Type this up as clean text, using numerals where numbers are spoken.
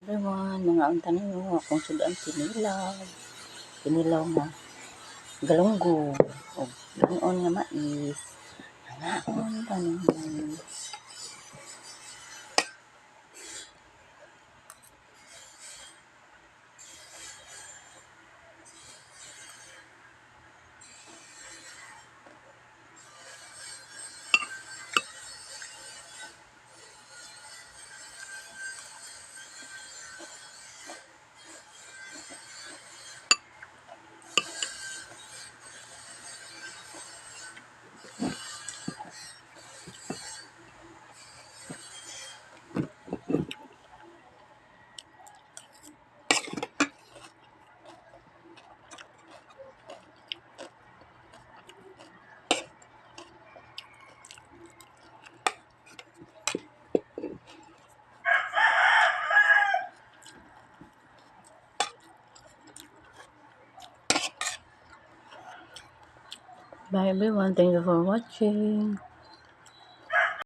Everyone, mga unta ninyo akong sudan kinilaw nga galunggo o lunon nga mais. Hanaon pa ninyo. Bye everyone, thank you for watching.